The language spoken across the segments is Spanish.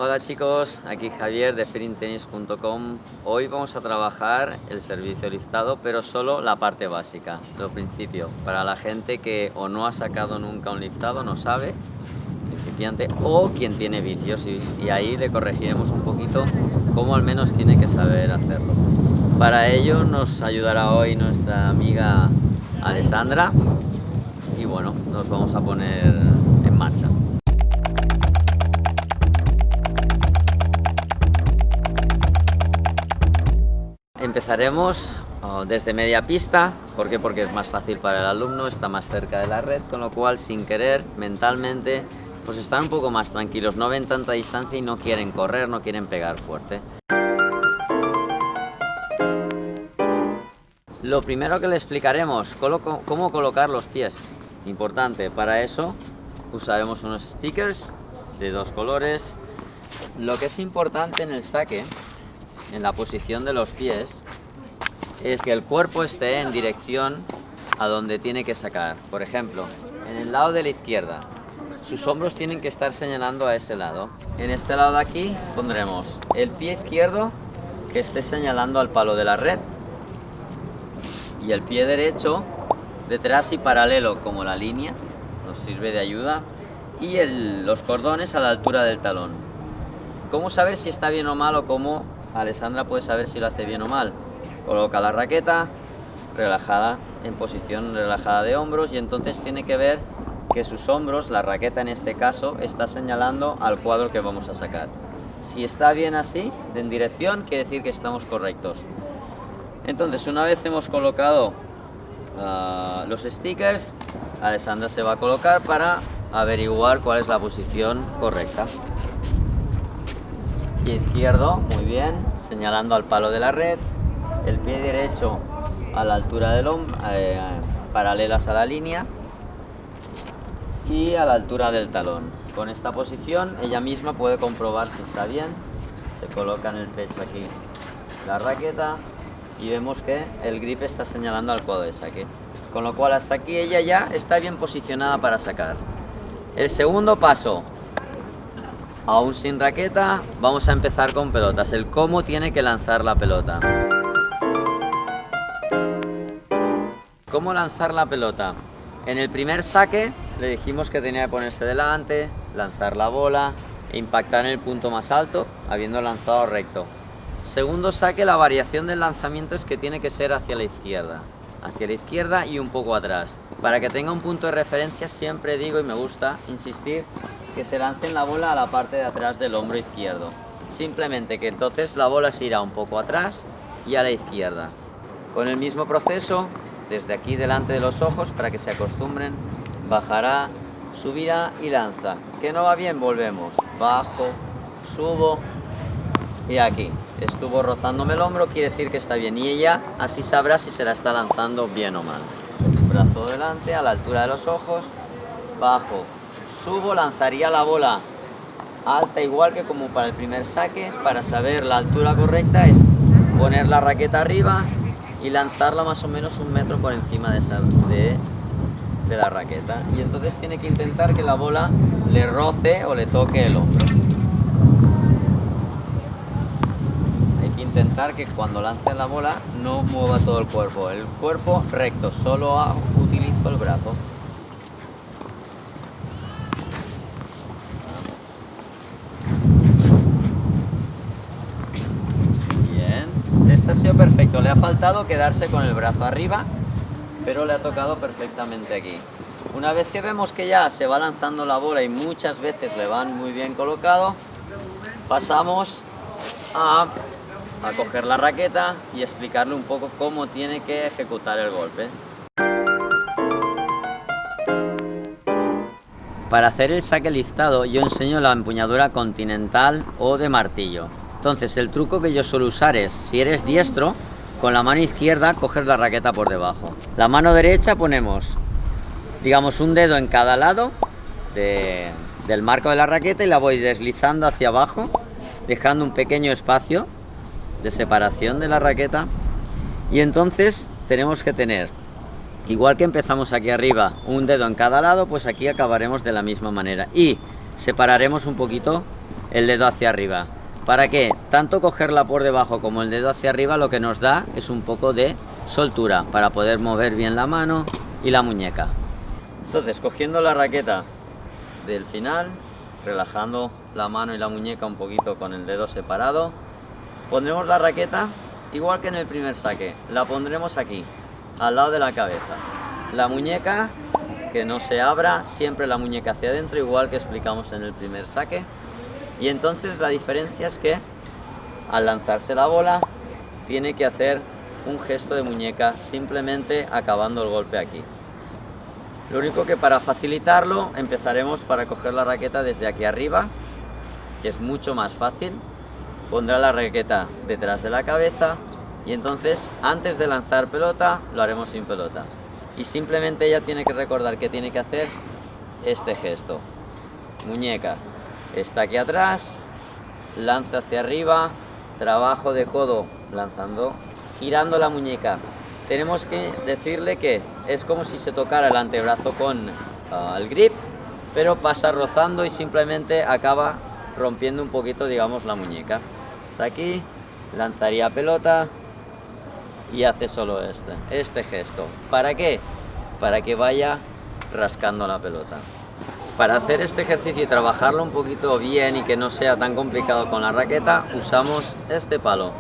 Hola chicos, aquí Javier de ferintenis.com. Hoy vamos a trabajar el servicio liftado, pero solo la parte básica, lo principio, para la gente que o no ha sacado nunca un liftado, no sabe, principiante, o quien tiene vicios, y ahí le corregiremos un poquito cómo al menos tiene que saber hacerlo. Para ello nos ayudará hoy nuestra amiga Alessandra y bueno, nos vamos a poner en marcha. Empezaremos desde media pista. ¿Por qué? Porque es más fácil para el alumno, está más cerca de la red, con lo cual sin querer, mentalmente, pues están un poco más tranquilos, no ven tanta distancia y no quieren correr, no quieren pegar fuerte. Lo primero que le explicaremos, cómo colocar los pies. Importante, para eso usaremos unos stickers de dos colores. Lo que es importante en el saque, en la posición de los pies, es que el cuerpo esté en dirección a donde tiene que sacar. Por ejemplo, en el lado de la izquierda, sus hombros tienen que estar señalando a ese lado. En este lado de aquí pondremos el pie izquierdo que esté señalando al palo de la red y el pie derecho detrás y paralelo como la línea, nos sirve de ayuda, y los cordones a la altura del talón. ¿Cómo saber si está bien o mal, o cómo Alessandra puede saber si lo hace bien o mal? Coloca la raqueta relajada, en posición relajada de hombros, y entonces tiene que ver que sus hombros, la raqueta en este caso, está señalando al cuadro que vamos a sacar. Si está bien así, en dirección, quiere decir que estamos correctos. Entonces, una vez hemos colocado los stickers, Alessandra se va a colocar para averiguar cuál es la posición correcta. Pie izquierdo, muy bien, señalando al palo de la red. El pie derecho a la altura del hombro, paralelas a la línea y a la altura del talón. Con esta posición ella misma puede comprobar si está bien. Se coloca en el pecho aquí la raqueta y vemos que el grip está señalando al cuadro de saque, con lo cual hasta aquí ella ya está bien posicionada para sacar. El segundo paso, aún sin raqueta, vamos a empezar con pelotas, el cómo tiene que lanzar la pelota. ¿Cómo lanzar la pelota? En el primer saque le dijimos que tenía que ponerse delante, lanzar la bola e impactar en el punto más alto, habiendo lanzado recto. Segundo saque, la variación del lanzamiento es que tiene que ser hacia la izquierda y un poco atrás. Para que tenga un punto de referencia, siempre digo, y me gusta insistir, que se lance la bola a la parte de atrás del hombro izquierdo. Simplemente que entonces la bola se irá un poco atrás y a la izquierda. Con el mismo proceso, desde aquí delante de los ojos, para que se acostumbren, bajará, subirá y lanza. Que no va bien, volvemos. Bajo, subo y aquí. Estuvo rozándome el hombro, quiere decir que está bien. Y ella así sabrá si se la está lanzando bien o mal. Brazo delante, a la altura de los ojos. Bajo, subo, lanzaría la bola alta igual que como para el primer saque. Para saber la altura correcta es poner la raqueta arriba y lanzarla más o menos 1 metro por encima de la raqueta. Y entonces tiene que intentar que la bola le roce o le toque el hombro. Intentar que cuando lance la bola no mueva todo el cuerpo recto, solo utilizo el brazo. Bien, este ha sido perfecto, le ha faltado quedarse con el brazo arriba, pero le ha tocado perfectamente aquí. Una vez que vemos que ya se va lanzando la bola y muchas veces le van muy bien colocado, pasamos a coger la raqueta y explicarle un poco cómo tiene que ejecutar el golpe. Para hacer el saque liftado yo enseño la empuñadura continental o de martillo. Entonces el truco que yo suelo usar es, si eres diestro, con la mano izquierda coges la raqueta por debajo. La mano derecha ponemos, digamos, un dedo en cada lado del marco de la raqueta y la voy deslizando hacia abajo, dejando un pequeño espacio de separación de la raqueta, y entonces tenemos que tener, igual que empezamos aquí arriba, un dedo en cada lado, pues aquí acabaremos de la misma manera y separaremos un poquito el dedo hacia arriba. ¿Para qué? Tanto cogerla por debajo como el dedo hacia arriba lo que nos da es un poco de soltura para poder mover bien la mano y la muñeca. Entonces, cogiendo la raqueta del final, relajando la mano y la muñeca un poquito con el dedo separado, pondremos la raqueta igual que en el primer saque. La pondremos aquí, al lado de la cabeza. La muñeca que no se abra, siempre la muñeca hacia adentro, igual que explicamos en el primer saque. Y entonces la diferencia es que al lanzarse la bola tiene que hacer un gesto de muñeca simplemente acabando el golpe aquí. Lo único que para facilitarlo empezaremos para coger la raqueta desde aquí arriba, que es mucho más fácil. Pondrá la raqueta detrás de la cabeza y entonces antes de lanzar pelota lo haremos sin pelota. Y simplemente ella tiene que recordar que tiene que hacer este gesto. Muñeca está aquí atrás, lanza hacia arriba, trabajo de codo lanzando, girando la muñeca. Tenemos que decirle que es como si se tocara el antebrazo con el grip, pero pasa rozando y simplemente acaba rompiendo un poquito, digamos, la muñeca. Está aquí, lanzaría pelota y hace solo este gesto. ¿Para qué? Para que vaya rascando la pelota. Para hacer este ejercicio y trabajarlo un poquito bien y que no sea tan complicado con la raqueta, usamos este palo.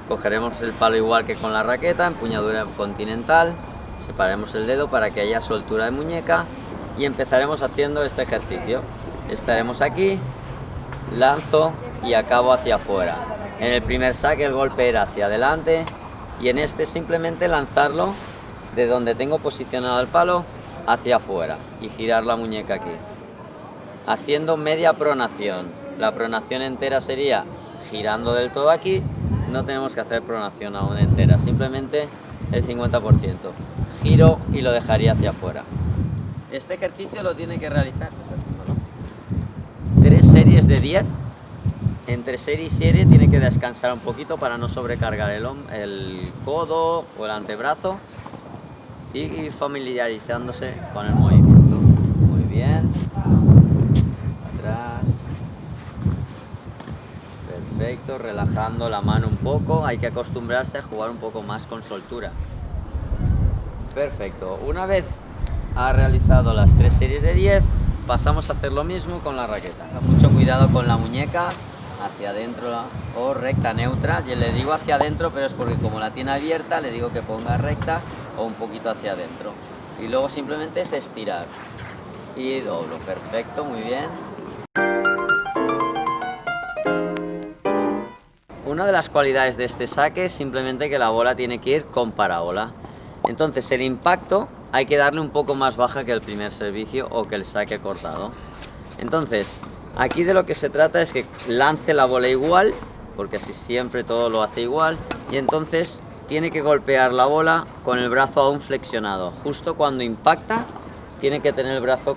Cogeremos el palo igual que con la raqueta, empuñadura continental, separaremos el dedo para que haya soltura de muñeca y empezaremos haciendo este ejercicio. Estaremos aquí, lanzo y acabo hacia afuera. En el primer saque el golpe era hacia adelante y en este simplemente lanzarlo de donde tengo posicionado el palo hacia afuera y girar la muñeca aquí, haciendo media pronación. La pronación entera sería girando del todo aquí. No tenemos que hacer pronación aún entera, simplemente el 50%. Giro y lo dejaría hacia afuera. Este ejercicio lo tiene que realizar 3 series de 10. Entre serie y serie tiene que descansar un poquito para no sobrecargar el codo o el antebrazo y familiarizándose con el movimiento. Muy bien. Atrás. Perfecto, relajando la mano un poco. Hay que acostumbrarse a jugar un poco más con soltura. Perfecto. Una vez ha realizado las 3 series de 10, pasamos a hacer lo mismo con la raqueta. Mucho cuidado con la muñeca, hacia adentro o recta neutra. Yo le digo hacia adentro, pero es porque como la tiene abierta, le digo que ponga recta o un poquito hacia adentro. Y luego simplemente es estirar. Y doblo. Perfecto, muy bien. Una de las cualidades de este saque es simplemente que la bola tiene que ir con parábola. Entonces el impacto hay que darle un poco más baja que el primer servicio o que el saque cortado. Entonces aquí de lo que se trata es que lance la bola igual, porque así siempre todo lo hace igual, y entonces tiene que golpear la bola con el brazo aún flexionado. Justo cuando impacta tiene que tener el brazo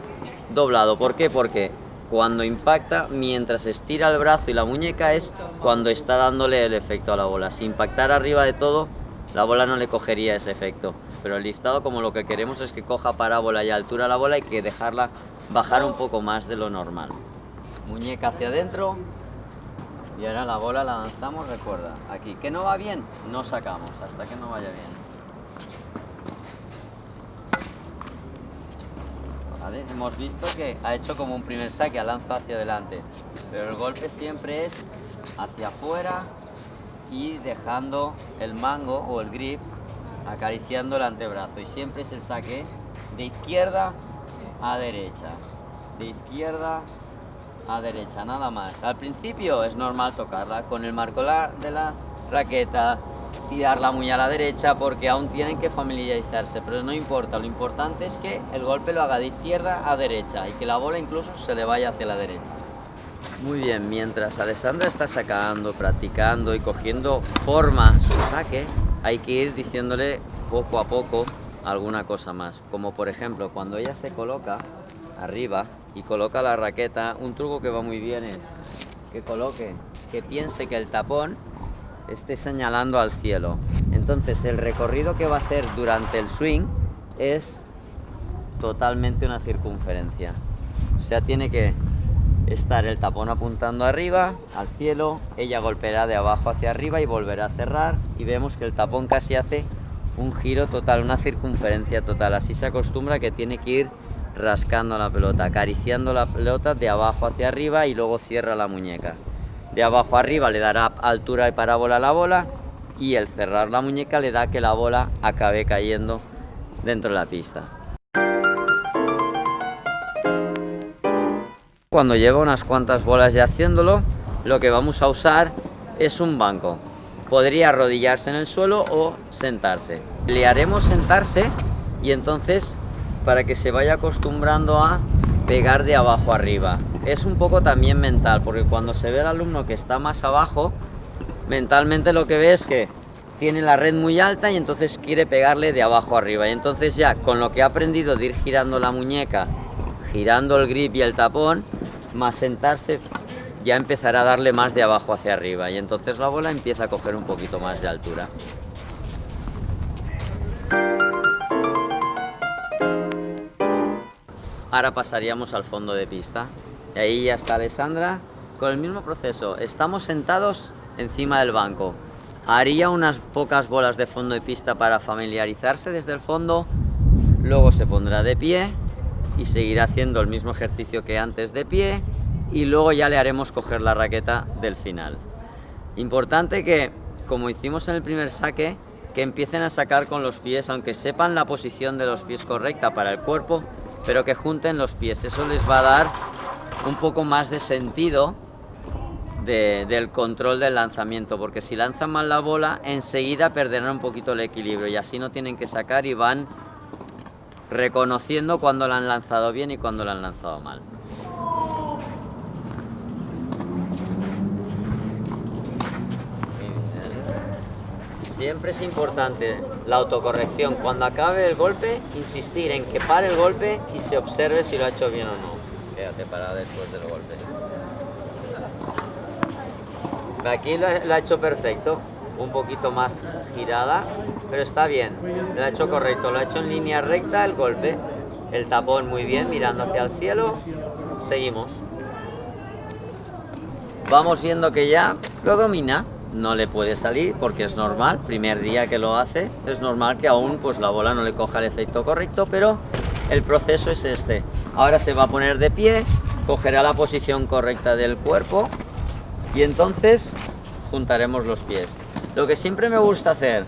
doblado. ¿Por qué? Porque cuando impacta, mientras estira el brazo y la muñeca es cuando está dándole el efecto a la bola. Si impactara arriba de todo, la bola no le cogería ese efecto. Pero el liftado, como lo que queremos es que coja parábola y altura la bola, hay que dejarla bajar un poco más de lo normal. Muñeca hacia adentro y ahora la bola la lanzamos, recuerda, aquí. ¿Que no va bien? No sacamos hasta que no vaya bien. ¿Vale? Hemos visto que ha hecho como un primer saque, ha lanzado hacia adelante, pero el golpe siempre es hacia afuera y dejando el mango o el grip acariciando el antebrazo, y siempre es el saque de izquierda a derecha, de izquierda a derecha, nada más. Al principio es normal tocarla con el marco de la raqueta, tirarla muy a la derecha porque aún tienen que familiarizarse, pero no importa, lo importante es que el golpe lo haga de izquierda a derecha y que la bola incluso se le vaya hacia la derecha. Muy bien, mientras Alessandra está sacando, practicando y cogiendo forma su saque, hay que ir diciéndole poco a poco alguna cosa más, como por ejemplo cuando ella se coloca arriba y coloca la raqueta, un truco que va muy bien es que piense que el tapón esté señalando al cielo. Entonces el recorrido que va a hacer durante el swing es totalmente una circunferencia, o sea, tiene que estar el tapón apuntando arriba, al cielo, ella golpeará de abajo hacia arriba y volverá a cerrar, y vemos que el tapón casi hace un giro total, una circunferencia total. Así se acostumbra, que tiene que ir rascando la pelota, acariciando la pelota de abajo hacia arriba, y luego cierra la muñeca. De abajo arriba le dará altura y parábola a la bola, y el cerrar la muñeca le da que la bola acabe cayendo dentro de la pista. Cuando lleva unas cuantas bolas ya haciéndolo, lo que vamos a usar es un banco. Podría arrodillarse en el suelo o sentarse. Le haremos sentarse, y entonces, para que se vaya acostumbrando a pegar de abajo arriba. Es un poco también mental, porque cuando se ve al alumno que está más abajo, mentalmente lo que ve es que tiene la red muy alta y entonces quiere pegarle de abajo arriba. Y entonces ya con lo que ha aprendido de ir girando la muñeca, girando el grip y el tapón, más sentarse, ya empezará a darle más de abajo hacia arriba, y entonces la bola empieza a coger un poquito más de altura. Ahora pasaríamos al fondo de pista. Y ahí ya está Alessandra con el mismo proceso. Estamos sentados encima del banco. Haría unas pocas bolas de fondo de pista para familiarizarse desde el fondo. Luego se pondrá de pie y seguirá haciendo el mismo ejercicio que antes de pie. Y luego ya le haremos coger la raqueta del final. Importante que, como hicimos en el primer saque, que empiecen a sacar con los pies, aunque sepan la posición de los pies correcta para el cuerpo, pero que junten los pies. Eso les va a dar un poco más de sentido del control del lanzamiento, porque si lanzan mal la bola, enseguida perderán un poquito el equilibrio, y así no tienen que sacar, y van reconociendo cuando la han lanzado bien y cuando la han lanzado mal. Siempre es importante la autocorrección. Cuando acabe el golpe, insistir en que pare el golpe y se observe si lo ha hecho bien o no. Quédate parada después del golpe. Aquí lo ha hecho perfecto. Un poquito más girada, pero está bien. Lo ha hecho correcto. Lo ha hecho en línea recta el golpe. El tapón muy bien, mirando hacia el cielo. Seguimos. Vamos viendo que ya lo domina. No le puede salir porque es normal, primer día que lo hace, es normal que aún pues la bola no le coja el efecto correcto, pero el proceso es este. Ahora se va a poner de pie, cogerá la posición correcta del cuerpo y entonces juntaremos los pies. Lo que siempre me gusta hacer,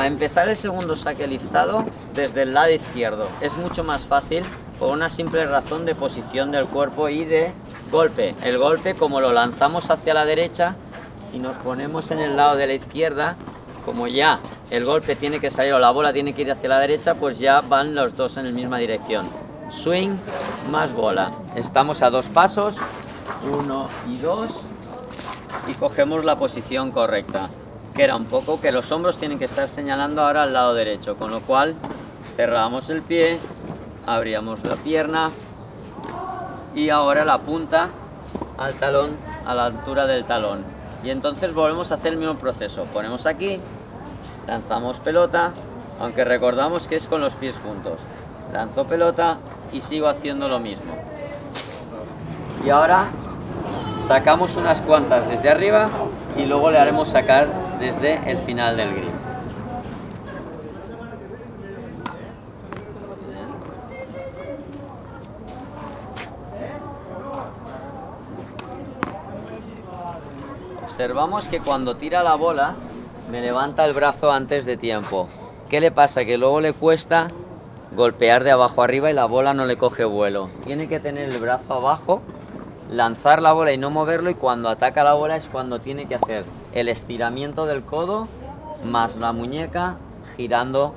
empezar el segundo saque liftado desde el lado izquierdo. Es mucho más fácil por una simple razón de posición del cuerpo y de golpe. El golpe, como lo lanzamos hacia la derecha, si nos ponemos en el lado de la izquierda, como ya el golpe tiene que salir o la bola tiene que ir hacia la derecha, pues ya van los dos en la misma dirección. Swing más bola. Estamos a 2 pasos, 1 y 2, y cogemos la posición correcta, que era un poco que los hombros tienen que estar señalando ahora al lado derecho, con lo cual cerramos el pie, abríamos la pierna y ahora la punta al talón, a la altura del talón. Y entonces volvemos a hacer el mismo proceso. Ponemos aquí, lanzamos pelota, aunque recordamos que es con los pies juntos. Lanzo pelota y sigo haciendo lo mismo. Y ahora sacamos unas cuantas desde arriba y luego le haremos sacar desde el final del grip. Observamos que cuando tira la bola me levanta el brazo antes de tiempo. ¿Qué le pasa? Que luego le cuesta golpear de abajo arriba y la bola no le coge vuelo. Tiene que tener el brazo abajo, lanzar la bola y no moverlo, y cuando ataca la bola es cuando tiene que hacer el estiramiento del codo más la muñeca girando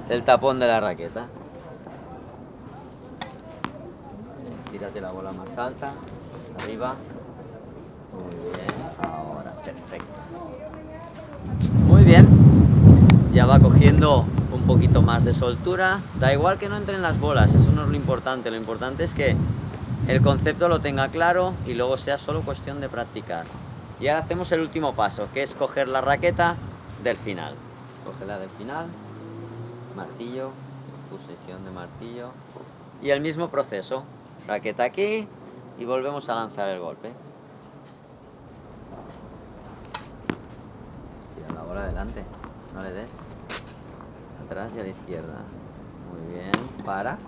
el tapón de la raqueta. Tírate la bola más alta, arriba. Muy bien, ahora, perfecto. Muy bien, ya va cogiendo un poquito más de soltura. Da igual que no entren las bolas, eso no es lo importante es que el concepto lo tenga claro y luego sea solo cuestión de practicar. Y ahora hacemos el último paso, que es coger la raqueta del final. Cógela del final, martillo, posición de martillo, y el mismo proceso. Raqueta aquí, y volvemos a lanzar el golpe. Tira la bola adelante, no le des. Atrás y a la izquierda. Muy bien, para.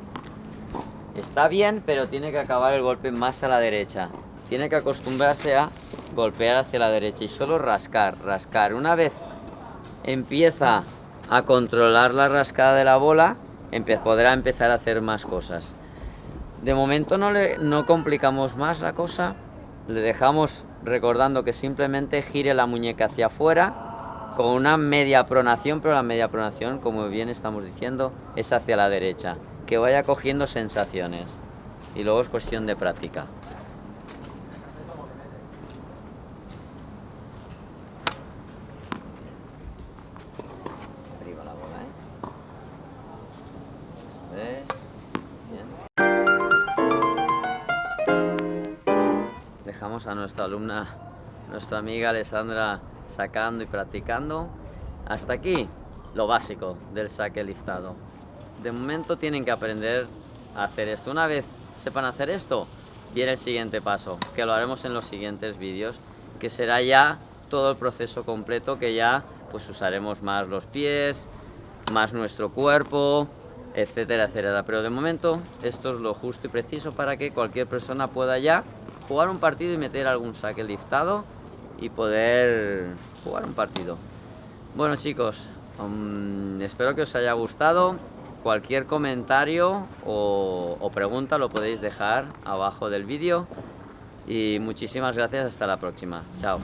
Está bien, pero tiene que acabar el golpe más a la derecha. Tiene que acostumbrarse a golpear hacia la derecha y solo rascar, rascar. Una vez empieza a controlar la rascada de la bola, podrá empezar a hacer más cosas. De momento no complicamos más la cosa, le dejamos recordando que simplemente gire la muñeca hacia afuera con una media pronación, pero la media pronación, como bien estamos diciendo, es hacia la derecha, que vaya cogiendo sensaciones y luego es cuestión de práctica. Arriba la bola, ¿eh? Eso es. Bien. Dejamos a nuestra alumna, nuestra amiga Alessandra, sacando y practicando. Hasta aquí lo básico del saque liftado. De momento tienen que aprender a hacer esto. Una vez sepan hacer esto, viene el siguiente paso, que lo haremos en los siguientes vídeos, que será ya todo el proceso completo, que ya pues usaremos más los pies, más nuestro cuerpo, etcétera, etcétera. Pero de momento esto es lo justo y preciso para que cualquier persona pueda ya jugar un partido y meter algún saque liftado y poder jugar un partido. Bueno, chicos, espero que os haya gustado. Cualquier comentario o pregunta lo podéis dejar abajo del vídeo y muchísimas gracias. Hasta la próxima. Chao.